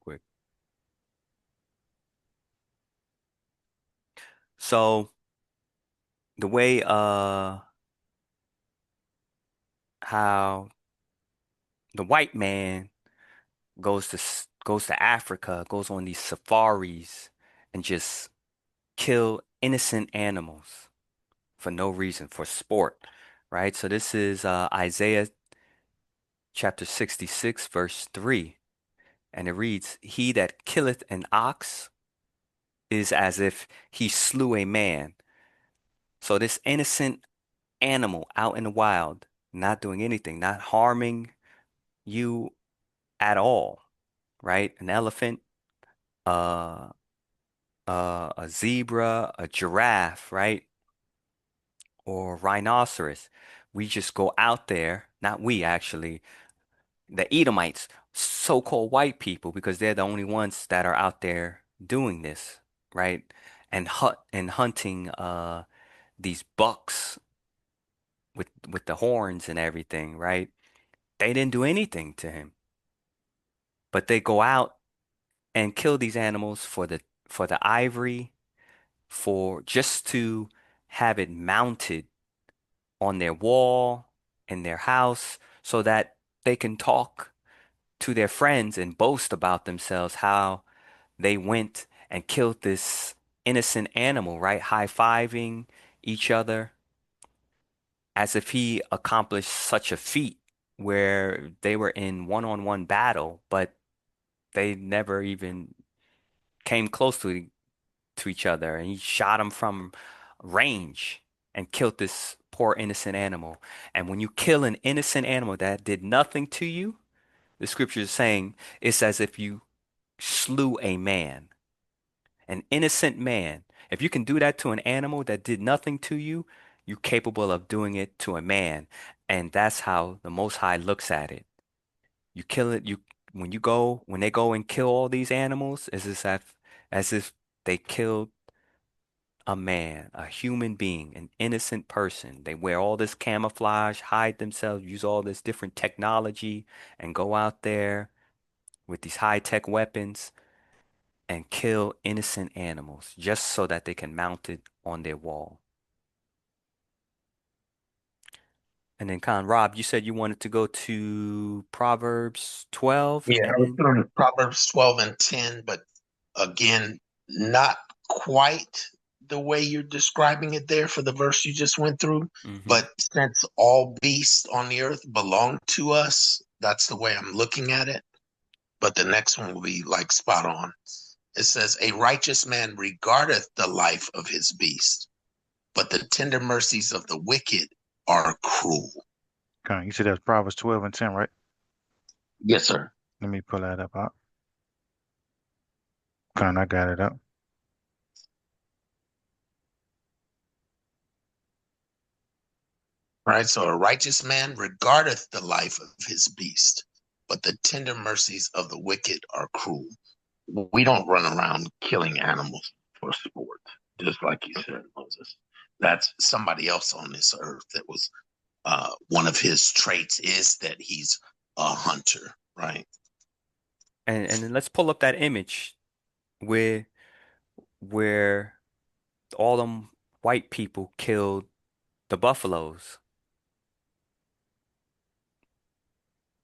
quick. So the way how the white man goes to Africa, goes on these safaris and just kill innocent animals for no reason, for sport, right? So this is Isaiah chapter 66, verse 3, and it reads, "He that killeth an ox is as if he slew a man." So this innocent animal out in the wild, not doing anything, not harming you at all, right? An elephant, uh, a zebra, a giraffe, right? Or rhinoceros. We just go out there, not we actually, the Edomites, so-called white people, because they're the only ones that are out there doing this, right? And hunting these bucks with the horns and everything, right? They didn't do anything to him, but they go out and kill these animals for the ivory, for just to have it mounted on their wall in their house so that they can talk to their friends and boast about themselves how they went and killed this innocent animal, right? High-fiving each other as if he accomplished such a feat where they were in one-on-one battle, but they never even came close to each other, and he shot him from range and killed this poor innocent animal. And when you kill an innocent animal that did nothing to you, the scripture is saying it's as if you slew a man, an innocent man. If you can do that to an animal that did nothing to you, you're capable of doing it to a man. And that's how the Most High looks at it. You kill it, when they go and kill all these animals, as if they killed a man, a human being, an innocent person. They wear all this camouflage, hide themselves, use all this different technology, and go out there with these high-tech weapons and kill innocent animals just so that they can mount it on their wall. And then, Rob, you said you wanted to go to Proverbs 12 Yeah, I was and doing Proverbs 12 and 10, but again, not quite the way you're describing it there for the verse you just went through. hmm But since all beasts on the earth belong to us, that's the way I'm looking at it. But the next one will be like spot on. It says, "A righteous man regardeth the life of his beast, but the tender mercies of the wicked are cruel." Okay, you said that's Proverbs 12 and 10, right? Yes, sir. Let me pull that up. Okay, I got it up. Right? So a righteous man regardeth the life of his beast, but the tender mercies of the wicked are cruel. We don't run around killing animals for sport, just like you said, Moses. That's somebody else on this earth that was one of his traits is that he's a hunter, right? and then let's pull up that image where where all them white people killed the buffaloes.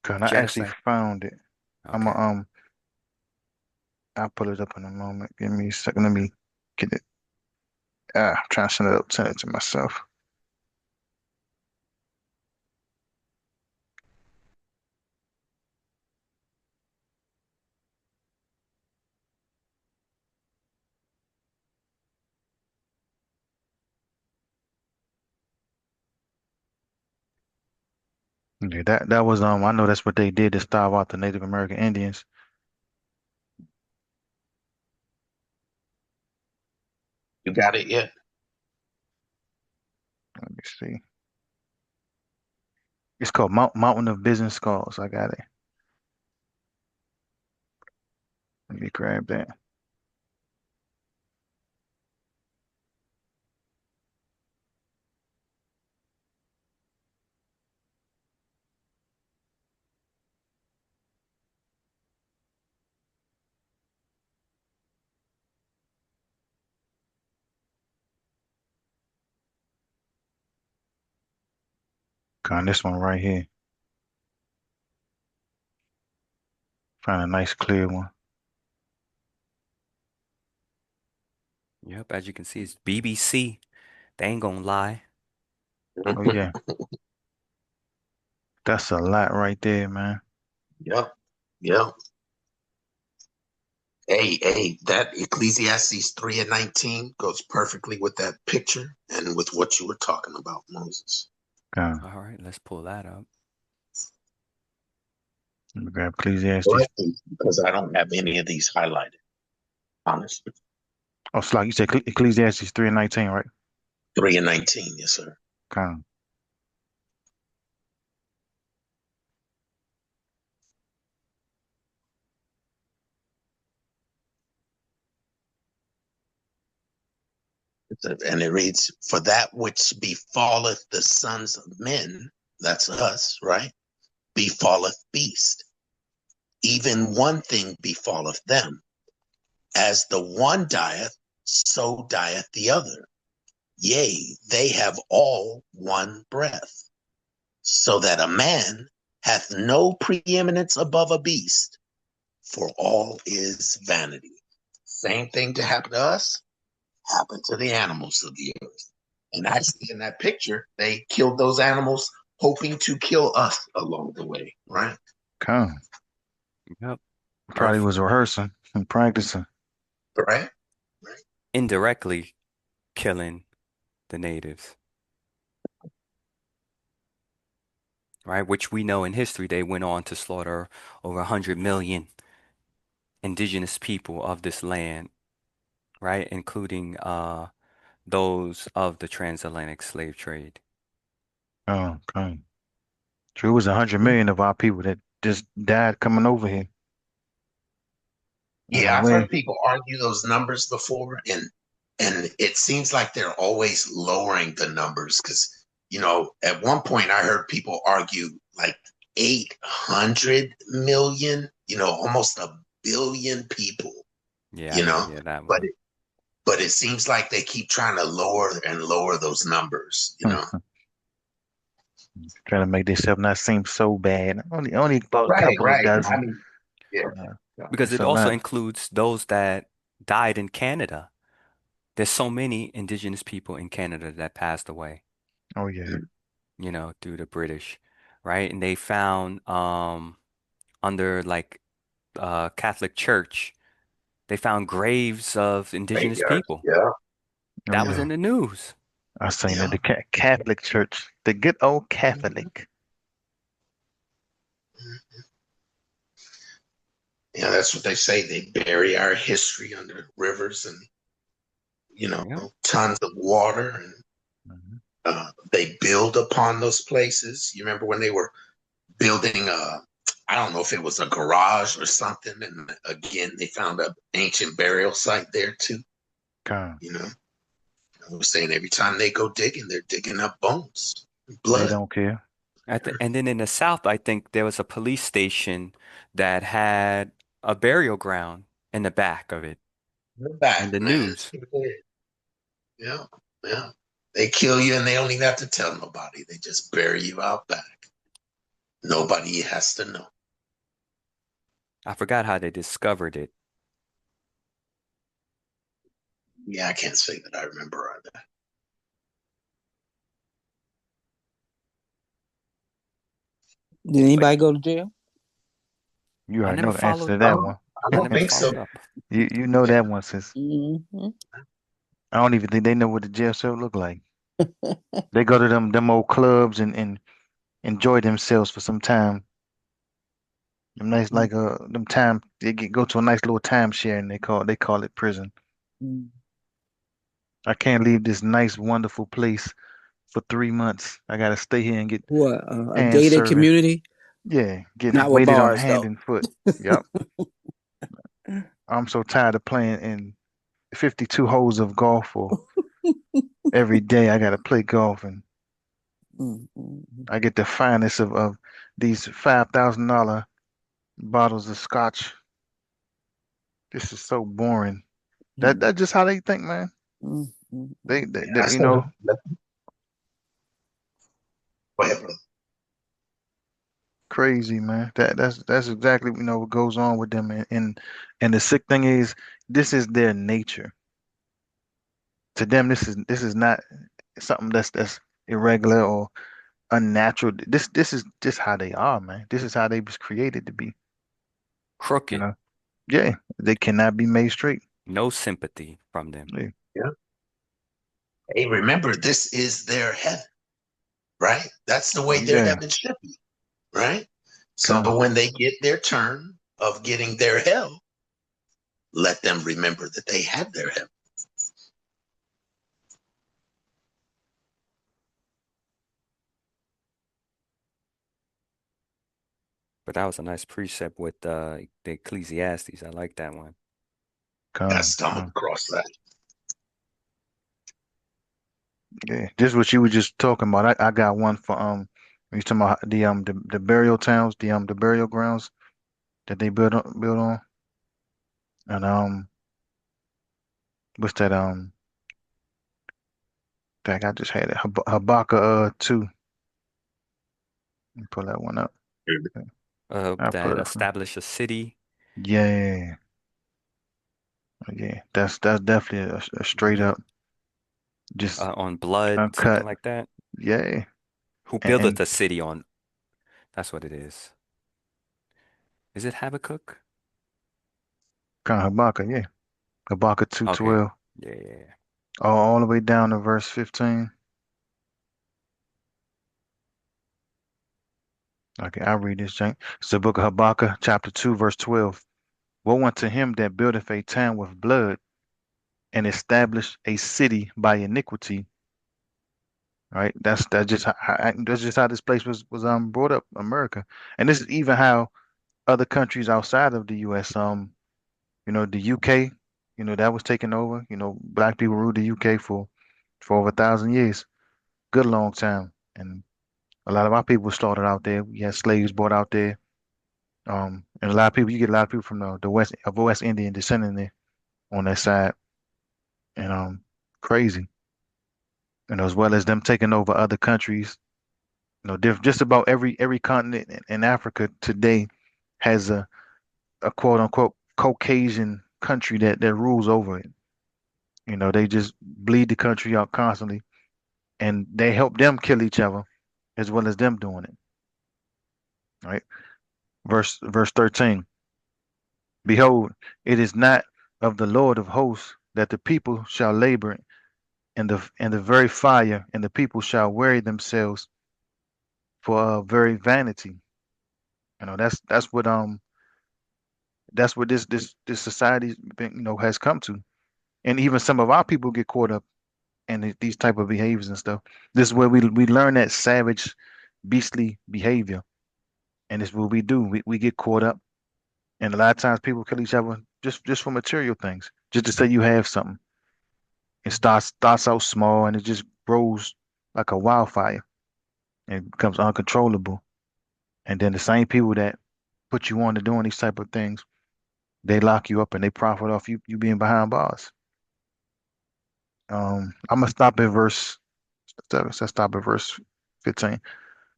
Okay, I actually Genocide. found it. I'm Okay. I'll pull it up in a moment. Give me a second. Let me get it. I'm trying to send it to myself. Yeah, that was I know that's what they did to starve out the Native American Indians. You got it yet? Let me see. It's called Mountain of Business Skulls. I got it. Let me grab that. on this one right here. Find a nice clear one. Yep, as you can see, it's BBC. They ain't gonna lie. Oh yeah, that's a lot right there, man. Yep. Yep. Hey, that Ecclesiastes 3 and 19 goes perfectly with that picture and with what you were talking about, Moses. God, All right, let's pull that up. let me grab Ecclesiastes. But because I don't have any of these highlighted, honestly. Oh, Slock, you said Ecclesiastes 3 and 19, right? 3 and 19, yes, sir. God, And it reads, for that which befalleth the sons of men, that's us, right? Befalleth beast. Even one thing befalleth them. As the one dieth, so dieth the other. Yea, they have all one breath. So that a man hath no preeminence above a beast, for all is vanity. Same thing to happen to us, happened to the animals of the earth. And actually, in that picture, they killed those animals hoping to kill us along the way, right? God. Yep. Probably Earth was rehearsing and practicing. Right? Right. indirectly killing the natives, right? Which we know in history they went on to slaughter over 100 million indigenous people of this land, right? Including those of the transatlantic slave trade. Oh, God. True, it was 100 million of our people that just died coming over here on the Yeah, I've way. heard people argue those numbers before, and it seems like they're always lowering the numbers because at one point I heard people argue like 800 million, almost a billion people, Yeah, I you did know, hear that but one. it seems like they keep trying to lower and lower those numbers. Trying to make themselves not seem so bad. Only about a Right, couple of right. I dozen. mean, yeah, Uh, yeah. Because it's it a also lot. includes those that died in Canada. There's so many indigenous people in Canada that passed away, Oh yeah. through the British, right? And they found under like Catholic Church, they found graves of indigenous Graveyards. people. Yeah, Oh That was yeah, yeah. in the news. I seen that yeah. the Catholic Church, the good old Catholic. Yeah, that's what they say. They bury our history under rivers and Yeah. tons of water, and Mhm. they build upon those places. You remember when they were building I don't know if it was a garage or something, and again they found an ancient burial site there too. God, You know, I was saying every time they go digging, they're digging up bones, they blood. don't care. And then in the South, I think there was a police station that had a burial ground in the back of it In the in back, the man. news. Yeah, yeah. They kill you and they don't even have to tell nobody. They just bury you out back. Nobody has to know. I forgot how they discovered it. Yeah, I can't say that I remember either. Did But anybody go to jail? You I already never know the answer followed to that no, one. I I don't never think so. followed up. You know Yeah. that one, sis. Hmm. I don't even think they know what the jail cell look like. They go to them old clubs and enjoy themselves for some time. Them nice like them time go to a nice little timeshare and they call it prison. I can't leave this nice wonderful place for 3 months. I gotta stay here and get What, a hand gated service. community? Yeah, get Not with waited on bars hand though. and foot. Yep. I'm so tired of playing in 52 holes of golf for every day. I gotta play golf and Mm-mm. I get the finest of these $5,000 bottles of scotch. This is so boring. That's just how they think, man. Mm-mm. They That's you the know, go ahead, brother. Crazy, man. That's exactly what goes on with them, and the sick thing is, this is their nature. To them, this is not something that's irregular or unnatural. This is just how they are, man. This is how they was created to be. You Crooked. know, yeah, they cannot be made straight. No sympathy from them. Yeah, Yeah. Hey, remember, this is their heaven, right? That's the way their yeah, heaven should be, right? come, So when they get their turn of getting their hell, let them remember that they had their heaven. But that was a nice precept with the Ecclesiastes. I like that one. I come, stumbled come. across that. Yeah, just what you were just talking about. I got one for when you talking about the burial towns, the burial grounds that they build on, and what's that Dang, I just had it. Habakkuk 2. Let me pull that one up. I put That it. establish a city Yeah, yeah. That's definitely a straight mhm, up, just on blood, something uncut. like that. Yeah, Who and buildeth a city on? That's what it is. Is it Habakkuk? kind of Habakkuk. Yeah, Habakkuk two Okay. twelve. Yeah, yeah, yeah. All the way down to verse 15. Okay, I'll read this, Jank. It's the book of Habakkuk, chapter 2, verse 12. Woe unto him that buildeth a town with blood, and establish a city by iniquity. Right? That's just how this place was brought up, America. And this is even how other countries outside of the US, the UK, that was taken over. Black people ruled the UK for over 1,000 years. Good long time. And a lot of our people started out there. We had slaves brought out there. And a lot of people, you get a lot of people from the West Indian descent in there on that side, and crazy. As well as them taking over other countries. Just about every continent in Africa today has a quote unquote Caucasian country that rules over it. They just bleed the country out constantly, and they help them kill each other as well as them doing it. Right? Verse 13. Behold, it is not of the Lord of hosts that the people shall labor in the very fire, and the people shall weary themselves for very vanity. That's what this society has come to, and even some of our people get caught up in these type of behaviors and stuff. This is where we learn that savage, beastly behavior, and it's what we do. We get caught up, and a lot of times people kill each other just for material things, just to say you have something. It starts out small, and it just grows like a wildfire and becomes uncontrollable. And then the same people that put you on to doing these type of things, they lock you up and they profit off you being behind bars. I'm gonna stop at let's stop at verse 15.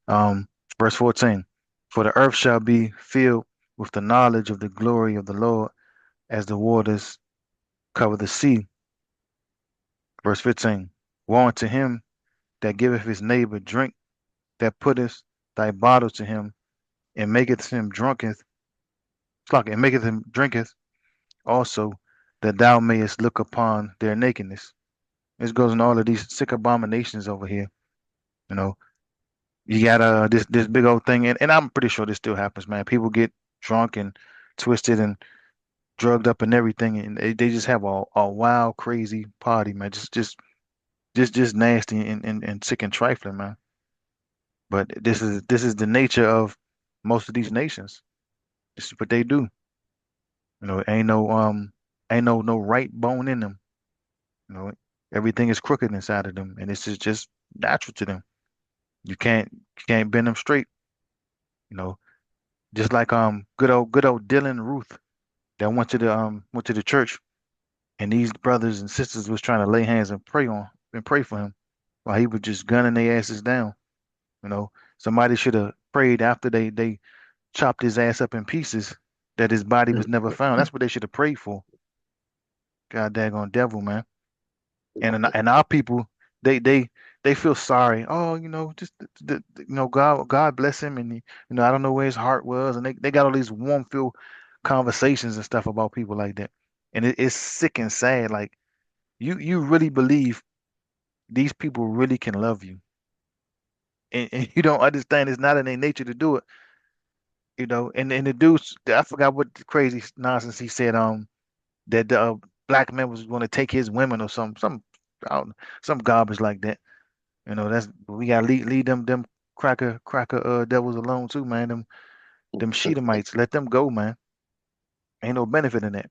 Um, verse 14. For the earth shall be filled with the knowledge of the glory of the Lord as the waters cover the sea. Verse 15. Woe unto him that giveth his neighbor drink, that putteth thy bottle to him, and maketh him drunketh, and maketh him drinketh also, that thou mayest look upon their nakedness. This goes in all of these sick abominations over here. You know, you got this big old thing, and I'm pretty sure this still happens, man. People get drunk and twisted and drugged up and everything, and they just have a wild, crazy party, man. Just nasty and sick and trifling, man. But this is the nature of most of these nations. This is what they do. Ain't no right bone in them. You know, everything is crooked inside of them, and this is just natural to them. You can't bend them straight. You know, just like good old Dylan Ruth that went to the church, and these brothers and sisters was trying to lay hands and pray for him while he was just gunning their asses down. You know, somebody should have prayed after they chopped his ass up in pieces that his body was never found. That's what they should have prayed for. God daggone devil, man. And our people, they they they feel sorry. Oh, just God bless him, and I don't know where his heart was, and they got all these warm feel conversations and stuff about people like that, and it's sick and sad. Like you really believe these people really can love you, and you don't understand it's not in their nature to do it. And the dudes, I forgot what crazy nonsense he said. That the black man was going to take his women or I don't know, some garbage like that. That's we gotta leave them cracker devils alone too, man. Them Shedemites, let them go, man. Ain't no benefit in that.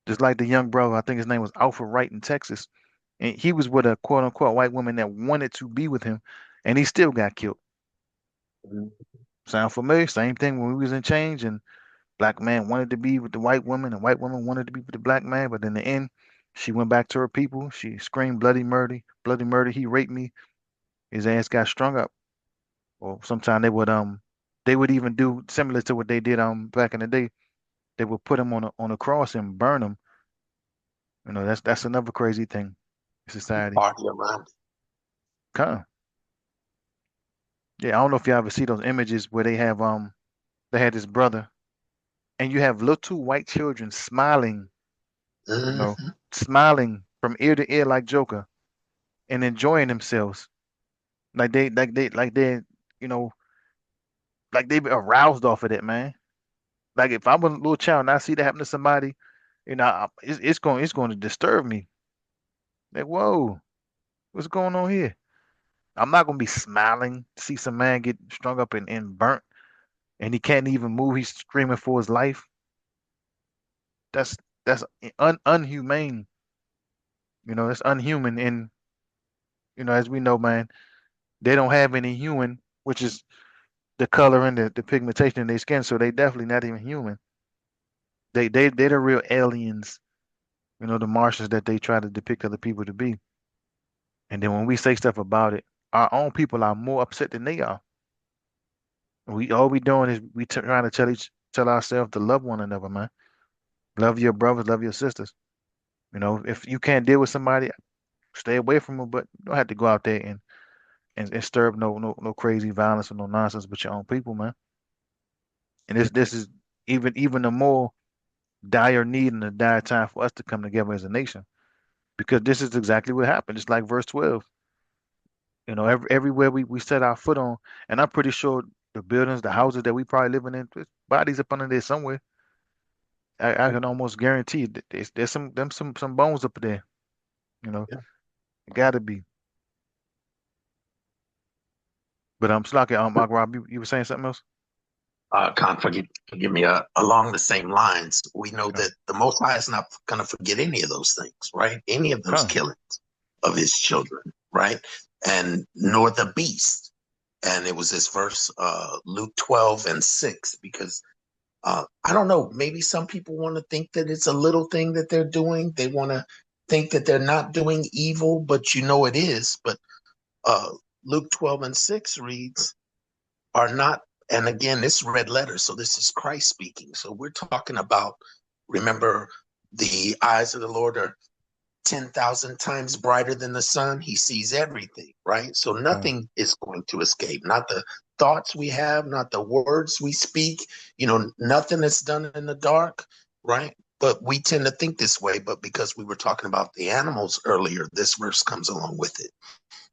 Just like the young brother, I think his name was Alpha Wright in Texas, and he was with a quote unquote white woman that wanted to be with him, and he still got killed. Sound familiar? Same thing when we was in change, and black man wanted to be with the white woman, and white woman wanted to be with the black man, but in the end, she went back to her people. She screamed bloody murder, bloody murder. He raped me. His ass got strung up. Or sometimes they would even do similar to what they did back in the day. They would put him on a cross and burn him. That's another crazy thing in society. Party around. Kind of. Yeah, I don't know if you ever see those images where they had this brother and you have little white children smiling, you know, Mm-hmm. smiling from ear to ear like Joker and enjoying themselves. Like they you know, like they be aroused off of it, man. Like if I was a little child and I see that happen to somebody, it's going to disturb me. Like, whoa, what's going on here? I'm not gonna be smiling to see some man get strung up and burnt, and he can't even move. He's screaming for his life. That's that's unhumane. That's unhuman. And as we know, man, they don't have any human, which is the color and the pigmentation in their skin. So they definitely not even human. They're the real aliens. The Martians that they try to depict other people to be. And then when we say stuff about it, our own people are more upset than they are. We all we doing is trying to tell ourselves to love one another, man. Love your brothers, love your sisters. If you can't deal with somebody, stay away from them. But you don't have to go out there and stir up no crazy violence or no nonsense with your own people, man. And this is even a more dire need and a dire time for us to come together as a nation because this is exactly what happened. It's like verse 12. Everywhere we set our foot on, and I'm pretty sure the buildings, the houses that we probably living in, there's bodies up under there somewhere. I can almost guarantee that there's some bones up there. You know, Yeah. it gotta be. But I'm Slocky, Mark Rob, you were saying something else? Can't forgive me. Along the same lines, we know Okay, that the Most High is not going to forget any of those things, right? Any of those okay, killings of His children, right? And nor the beast. And it was this verse, Luke 12:6, because I don't know, maybe some people want to think that it's a little thing that they're doing. They want to think that they're not doing evil, but it is. But uh, Luke 12:6 reads, are not, and again, this red letter, so this is Christ speaking. So we're talking about, remember, the eyes of the Lord are 10,000 times brighter than the sun. He sees everything, right? So okay, nothing is going to escape, not the thoughts we have, not the words we speak, nothing is done in the dark, right? But we tend to think this way, but because we were talking about the animals earlier, this verse comes along with it.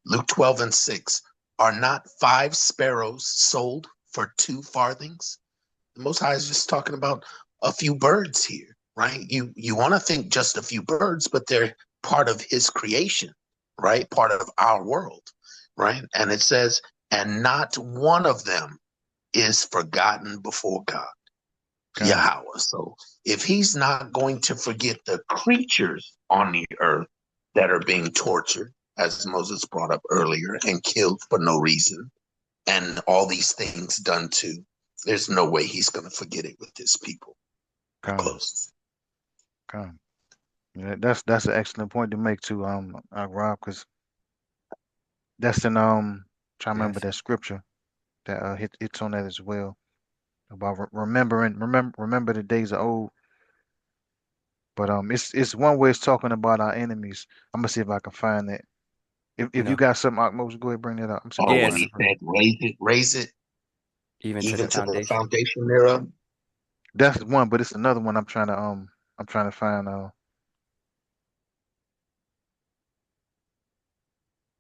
Luke 12:6, are not 5 sparrows sold for 2 farthings? The Most High is just talking about a few birds here, right? You want to think just a few birds, but they're part of His creation, right? Part of our world, right? And it says, and not one of them is forgotten before God, okay, YaHaWah. So if He's not going to forget the creatures on the earth that are being tortured, as Moses brought up earlier, and killed for no reason, and all these things done to, there's no way He's going to forget it with His people. okay, Close. okay. Yeah, that's an excellent point to make too, Rob, because that's in trying to remember Yes. that scripture. that hits on that as well about remember the days of old. But it's one way it's talking about our enemies. I'm gonna see if I can find that. You If you know, got something, Akmos, go ahead bring that up. I'm see if I Or can when find yes, it he for you. said, raise it, even to the even to the foundation. foundation thereof. That's one, but it's another one I'm trying to find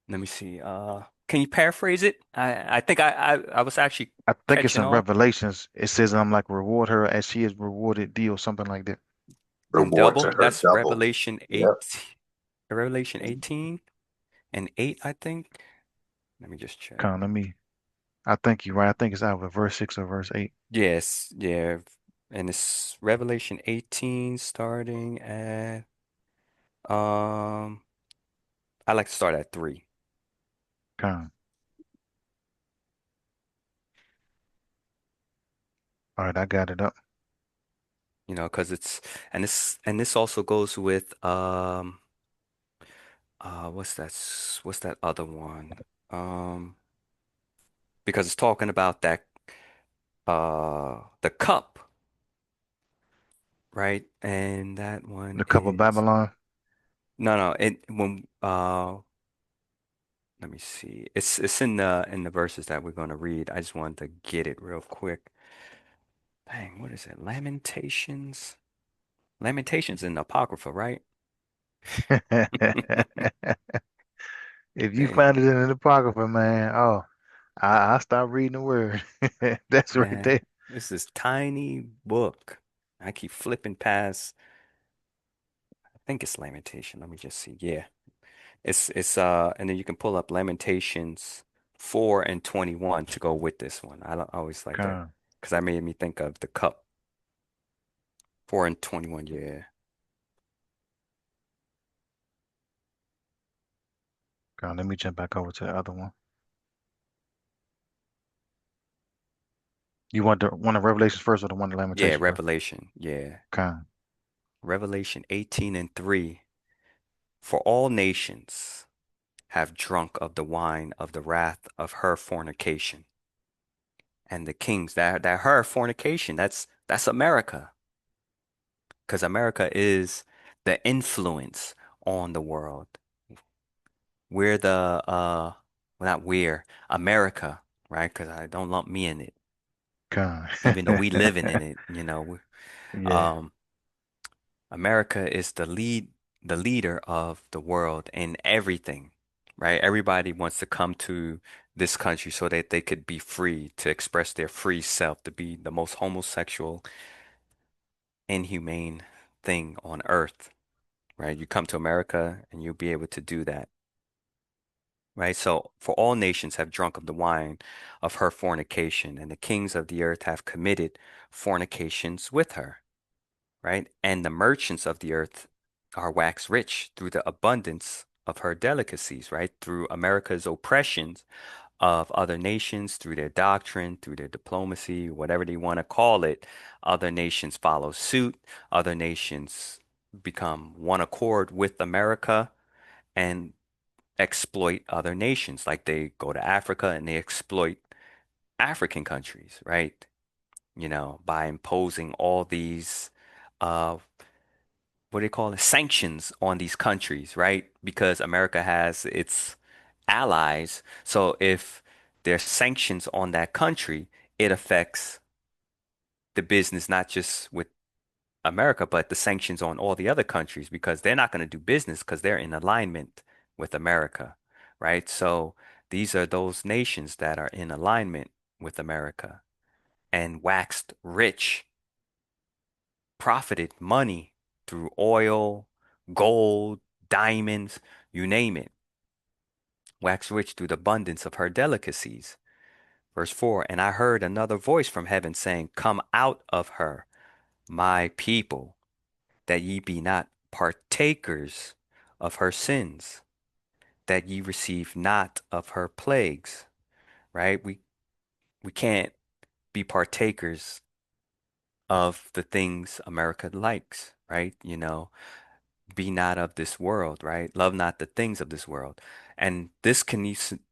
Let me see. Can you paraphrase it? I think I was actually I think it's catching in on. Revelations. It says I'm like reward her as she is rewarded thee or something like that. And Reward to double, her that's double. Revelation Yep. 8, Revelation 18 and 8, I think. Let me just check. Come on, let me I think you're right. I think it's either verse 6 or verse 8. Yes, yeah. And it's Revelation 18 starting at I like to start at 3, Come. All right, I got it up. you know, because and this also goes with what's that other one? Um because it's talking about that the cup, right? And that one The cup of is Babylon. no, it when let me see. It's in the verses that we're going to read. I just wanted to get it real quick. Dang, what is it? Lamentations? Lamentations in the Apocrypha, right? If you find it Dang, in the Apocrypha, man, oh, I stop reading the word. That's right man. there. This is tiny book. I keep flipping past. I think it's Lamentation. Let me just see. Yeah. It's and then you can pull up Lamentations 4 and 21 to go with this one. I always like that Come, because that made me think of the cup. 4 and 21, yeah. come. Let me jump back over to the other one. You want the one of Revelations first or the one of Yeah, Lamentations first? Revelation. Yeah. Come, Revelation 18 and 3. For all nations have drunk of the wine of the wrath of her fornication. And the kings that her fornication, that's America. Because America is the influence on the world. We're the well, not we're, America, right? Because I don't lump me in it, come. even though we living in it, you know. Yeah, Um, America is the leader of the world in everything, right? Everybody wants to come to this country so that they could be free to express their free self, to be the most homosexual, inhumane thing on earth, right? You come to America and you'll be able to do that, right? So, for all nations have drunk of the wine of her fornication, and the kings of the earth have committed fornications with her, right? And the merchants of the earth are waxed rich through the abundance of her delicacies, right? Through America's oppressions of other nations, through their doctrine, through their diplomacy, whatever they want to call it, other nations follow suit. Other nations become one accord with America and exploit other nations. Like they go to Africa and they exploit African countries, right? You know, by imposing all these uh what do they call it? Sanctions on these countries, right? Because America has its allies. So if there's sanctions on that country, it affects the business not just with America, but the sanctions on all the other countries because they're not going to do business because they're in alignment with America, right? So these are those nations that are in alignment with America and waxed rich, profited money through oil, gold, diamonds, you name it, waxed rich through the abundance of her delicacies. Verse 4, and I heard another voice from heaven saying, come out of her, my people, that ye be not partakers of her sins, that ye receive not of her plagues, right? We can't be partakers of the things America likes, right? You know, be not of this world, right? Love not the things of this world. And this can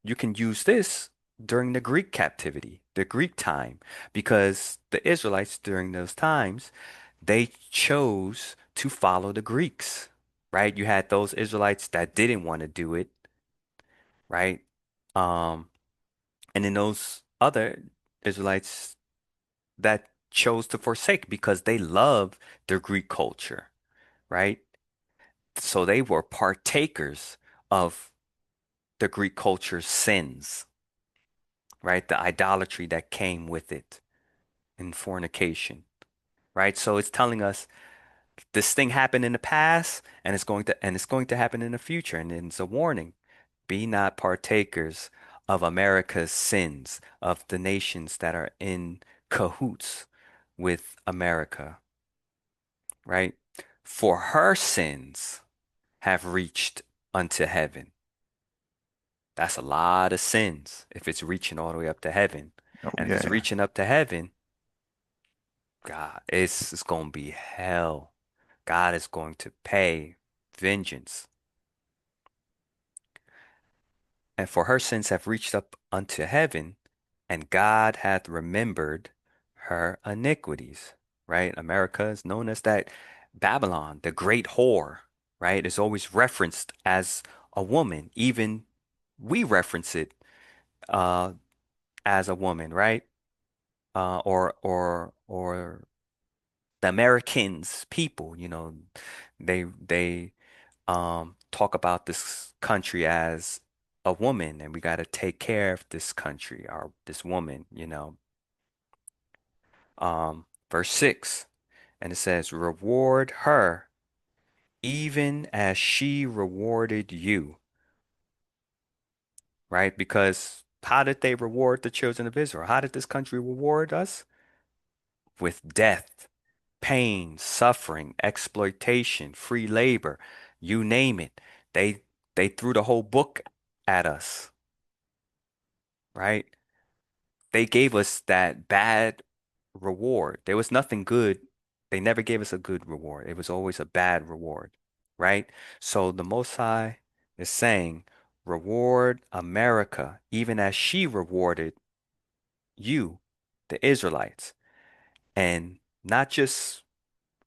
you can use this during the Greek captivity, the Greek time, because the Israelites during those times, they chose to follow the Greeks, right? You had those Israelites that didn't want to do it, right? Um, and then those other Israelites that chose to forsake because they loved their Greek culture, right? So they were partakers of the Greek culture's sins, right? The idolatry that came with it in fornication, right? So it's telling us this thing happened in the past and it's going to happen in the future. And it's a warning. Be not partakers of America's sins, of the nations that are in cahoots with America, right? For her sins have reached unto heaven. That's a lot of sins if it's reaching all the way up to heaven. Oh And if it's yeah. reaching up to heaven, God, it's going to be hell. God is going to pay vengeance. And for her sins have reached up unto heaven, and God hath remembered her iniquities. Right? America is known as that Babylon, the great whore, right? It's always referenced as a woman. Even we reference it uh, as a woman, right? Or the Americans, people, they talk about this country as a woman, and we got to take care of this country or this woman, Verse 6, and it says, reward her even as she rewarded you, right? Because how did they reward the children of Israel? How did this country reward us? With death, pain, suffering, exploitation, free labor, you name it. They threw the whole book at us, right? They gave us that bad reward. There was nothing good. They never gave us a good reward. It was always a bad reward, right? So the Most High is saying, reward America, even as she rewarded you, the Israelites, and not just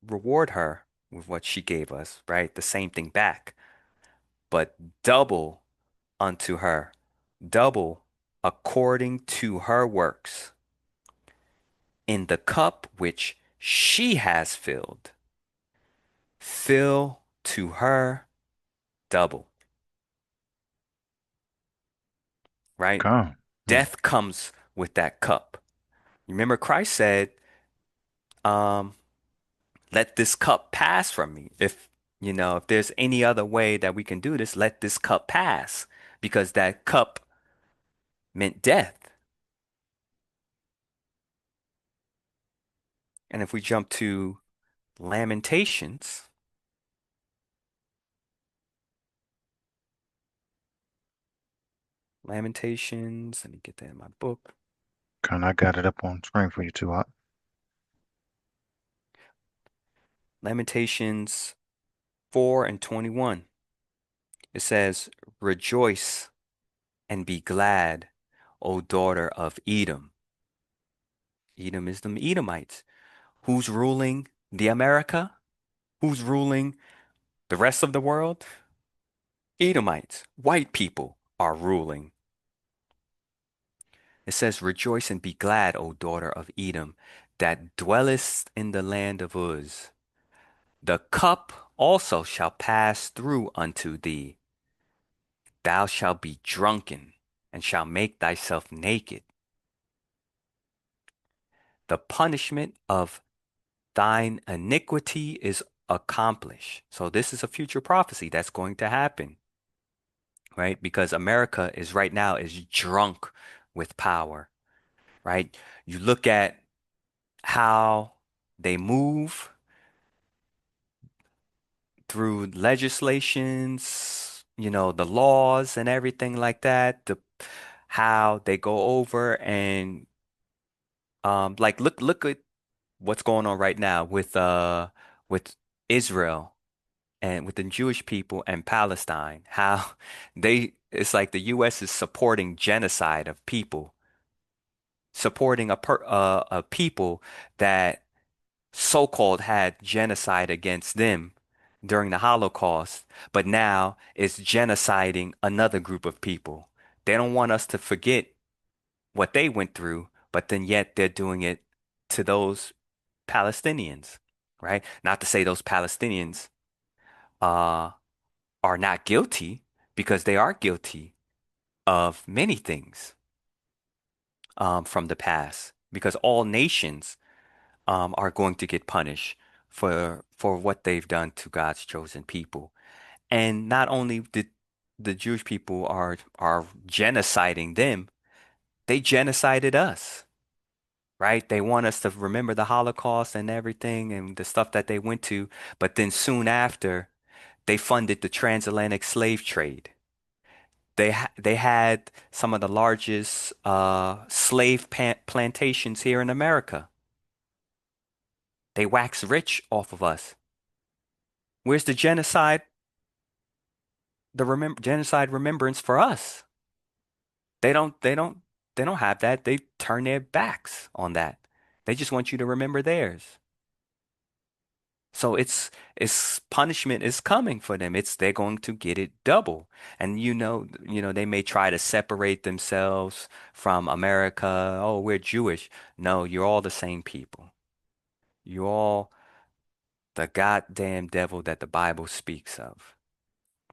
reward her with what she gave us, right? The same thing back, but double unto her, double according to her works in the cup which she has filled. Fill to her double, right? Come. Hmm. Death comes with that cup. Remember, Christ said, um, let this cup pass from me. If there's any other way that we can do this, let this cup pass, because that cup meant death. And if we jump to Lamentations, let me get that in my book. Come, I got it up on screen for you too. Lamentations 4 and 21. It says, rejoice and be glad, O daughter of Edom. Edom is the Edomites. Who's ruling the America? Who's ruling the rest of the world? Edomites. White people are ruling. It says, rejoice and be glad, O daughter of Edom, that dwellest in the land of Uz. The cup also shall pass through unto thee. Thou shalt be drunken, and shalt make thyself naked. The punishment of thine iniquity is accomplished. So this is a future prophecy that's going to happen, right? Because America is right now is drunk with power, right? You look at how they move through legislations, the laws and everything like that, how they go over and like look at what's going on right now with Israel and with the Jewish people and Palestine, how they It's like the US is supporting genocide of people, supporting a people that so-called had genocide against them during the Holocaust, but now it's genociding another group of people. They don't want us to forget what they went through, but then yet they're doing it to those Palestinians, right? Not to say those Palestinians uh, are not guilty, because they are guilty of many things from the past, because all nations are going to get punished for what they've done to God's chosen people. And not only did the Jewish people are genociding them, they genocided us, right? They want us to remember the Holocaust and everything and the stuff that they went to, but then soon after, they funded the transatlantic slave trade. They had some of the largest slave plantations here in America. They waxed rich off of us. Where's the genocide? Genocide remembrance for us. They don't they don't they don't have that. They turn their backs on that. They just want you to remember theirs. So it's punishment is coming for them. They're going to get it double. And they may try to separate themselves from America. Oh, we're Jewish. No, you're all the same people. You're all the goddamn devil that the Bible speaks of.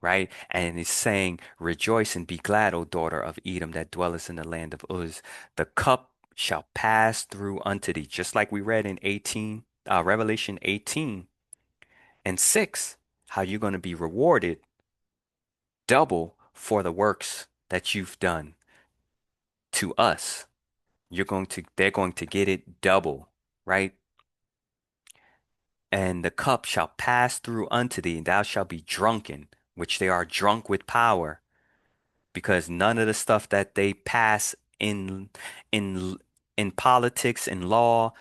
Right? And it's saying, rejoice and be glad, O daughter of Edom that dwellest in the land of Uz. The cup shall pass through unto thee. Just like we read in Revelation 18:6, how you're going to be rewarded double for the works that you've done to us. They're going to get it double, right? And the cup shall pass through unto thee, and thou shalt be drunken, which they are drunk with power, because none of the stuff that they pass in in politics and law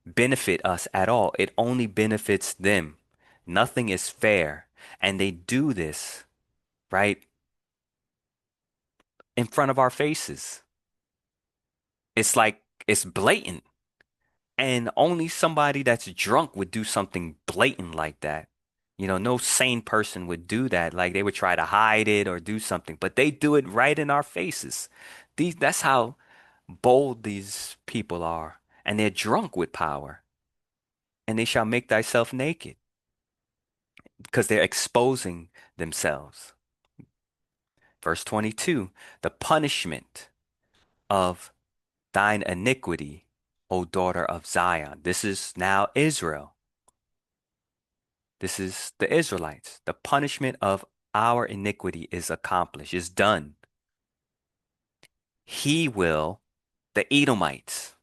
benefit us at all. It only benefits them. Nothing is fair. And they do this, right, in front of our faces. It's like it's blatant. And only somebody that's drunk would do something blatant like that. No sane person would do that. Like they would try to hide it or do something, but they do it right in our faces. That's how bold these people are. And they're drunk with power. And they shall make thyself naked, because they're exposing themselves. Verse 22, the punishment of thine iniquity, O daughter of Zion. This is now Israel. This is the Israelites. The punishment of our iniquity is accomplished, is done. The Edomites,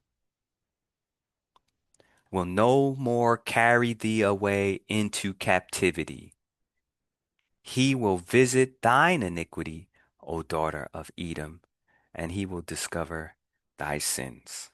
will no more carry thee away into captivity. He will visit thine iniquity, O daughter of Edom, and he will discover thy sins.